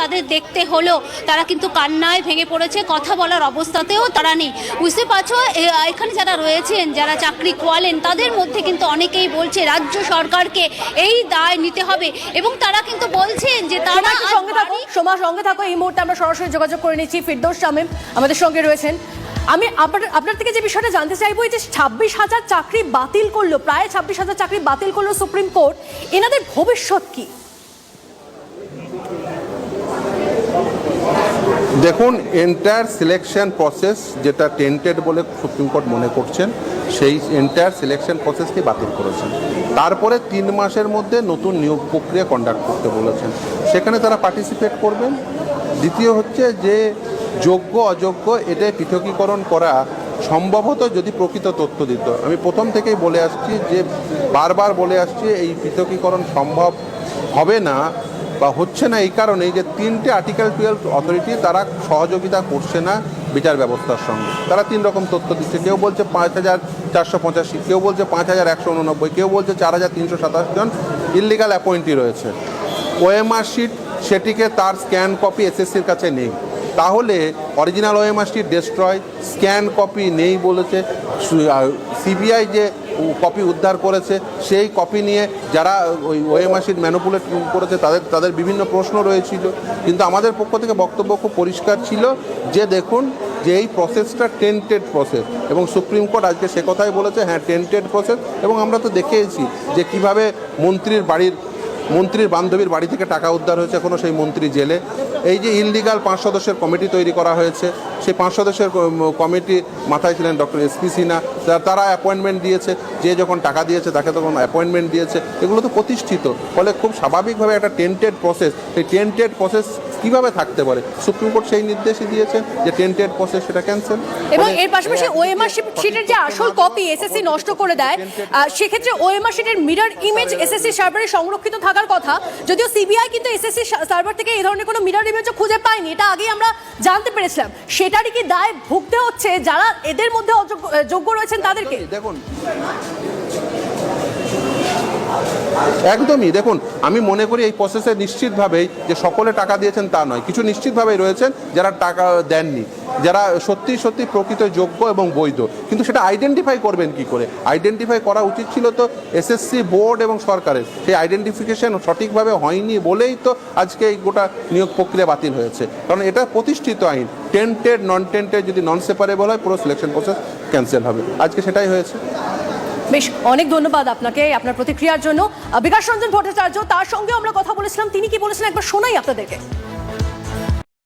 তাদের দেখতে হলো, তারা কিন্তু কান্নায় ভেঙে পড়েছে, কথা বলার অবস্থাতেও তারা নেই। বুঝতে পারছো, এখানে যারা রয়েছেন, যারা চাকরি খোয়ালেন, তাদের মধ্যে কিন্তু অনেকেই বলছে রাজ্য সরকারকে এই দায় নিতে হবে, এবং তারা কিন্তু বলছেন যে তারা সঙ্গে থাকো। এই মুহূর্তে আমরা সরাসরি যোগাযোগ করে নিচ্ছি, ফিরদৌস শামীম আমাদের সঙ্গে রয়েছেন। আমি আপনার থেকে যে বিষয়টা জানতে চাইবো, এই যে 26,000 চাকরি বাতিল করলো, প্রায় 26,000 চাকরি বাতিল করলো সুপ্রিম কোর্ট, এনাদের ভবিষ্যৎ কি? দেখুন, এন্টায়ার সিলেকশন প্রসেস যেটা টেন্টেড বলে সুপ্রিম কোর্ট মনে করছেন, সেই এন্টায়ার সিলেকশন প্রসেসকে বাতিল করেছেন। তারপরে 3 মাসের মধ্যে নতুন নিয়োগ প্রক্রিয়া কন্ডাক্ট করতে বলেছেন, সেখানে তারা পার্টিসিপেট করবেন। দ্বিতীয় হচ্ছে যে যোগ্য অযোগ্য এটা পৃথকীকরণ করা সম্ভবত যদি প্রকৃত তথ্য দিত। আমি প্রথম থেকেই বলে আসছি যে বারবার বলে আসছি এই পৃথকীকরণ সম্ভব হবে না বা হচ্ছে না এই কারণেই যে 3টে আর্টিকেল 12 অথরিটি তারা সহযোগিতা করছে না বিচার ব্যবস্থার সঙ্গে। তারা 3 রকম তথ্য দিচ্ছে, কেউ বলছে 5,485, কেউ বলছে 5,189, কেউ বলছে 4,327 জন ইললিগাল অ্যাপয়েন্টি রয়েছে। ওএমআর শিট সেটিকে তার স্ক্যান কপি এসএসসির কাছে নেই, তাহলে original OMR sheet destroy, scan copy নেই বলেছে। সিবিআই যে কপি উদ্ধার করেছে সেই কপি নিয়ে যারা ওই ওএমআর শিট ম্যানিপুলেট করেছে তাদের বিভিন্ন প্রশ্ন রয়েছিল, কিন্তু আমাদের পক্ষ থেকে বক্তব্য খুব পরিষ্কার ছিল যে দেখুন যে এই প্রসেসটা টেন্টেড প্রসেস, এবং সুপ্রিম কোর্ট আজকে সে কথাই বলেছে, হ্যাঁ টেন্টেড প্রসেস। এবং আমরা তো দেখেছি যে কিভাবে মন্ত্রীর বান্ধবীর বাড়ি থেকে টাকা উদ্ধার হয়েছে, এখনও সেই মন্ত্রী জেলে। এই যে ইললিগাল 5 সদস্যের কমিটি তৈরি করা হয়েছে, সেই 5 সদস্যের কমিটি মাথায় ছিলেন ডক্টর এসপি সিনহা, তারা অ্যাপয়েন্টমেন্ট দিয়েছে, যে যখন টাকা দিয়েছে তাকে তখন অ্যাপয়েন্টমেন্ট দিয়েছে, এগুলো তো প্রতিষ্ঠিত। ফলে খুব স্বাভাবিকভাবে একটা টেন্টেড প্রসেস, এই টেন্টেড প্রসেস কীভাবে থাকতে পারে, সুপ্রিম কোর্ট সেই নির্দেশই দিয়েছে যে টেন্টেড প্রসেস সেটা ক্যান্সেল। এবং এর পাশাপাশি ওএমআর শিটের যে আসল কপি এসএসসি নষ্ট করে দেয়, সেক্ষেত্রে ওএমআর শিটের মিরর ইমেজ এসএসসি সার্ভারে সংরক্ষিত থাকার কথা, যদিও সিবিআই কিন্তু এসএসসি সার্ভার থেকে এই ধরনের কোনো মিরর ইমেজও খুঁজে পায়নি, এটা আগেই আমরা জানতে পেরেছিলাম। সেটারই কি দায় ভুগতে হচ্ছে যারা এদের মধ্যে যোগ্য রয়েছেন তাদেরকে? দেখুন, একদমই দেখুন, আমি মনে করি এই প্রসেসে নিশ্চিতভাবেই যে সকলে টাকা দিয়েছেন তা নয়, কিছু নিশ্চিতভাবেই রয়েছেন যারা টাকা দেননি, যারা সত্যি সত্যি প্রকৃত যোগ্য এবং বৈধ। কিন্তু সেটা আইডেন্টিফাই করবেন কি করে? আইডেন্টিফাই করা উচিত ছিল তো এসএসসি বোর্ড এবং সরকারের, সেই আইডেন্টিফিকেশন সঠিকভাবে হয়নি বলেই তো আজকে এই গোটা নিয়োগ প্রক্রিয়া বাতিল হয়েছে। কারণ এটা প্রতিষ্ঠিত আইন, টেন্টেড নন টেন্টেড যদি নন সেপারেবল হয় পুরো সিলেকশন প্রসেস ক্যান্সেল হবে, আজকে সেটাই হয়েছে। বেশ, অনেক ধন্যবাদ আপনাকে আপনার প্রতিক্রিয়ার জন্য। বিকাশ রঞ্জন ভট্টাচার্য, তার সঙ্গে আমরা কথা বলেছিলাম, তিনি কি বলেছেন একবার শোনাই আপনাদেরকে।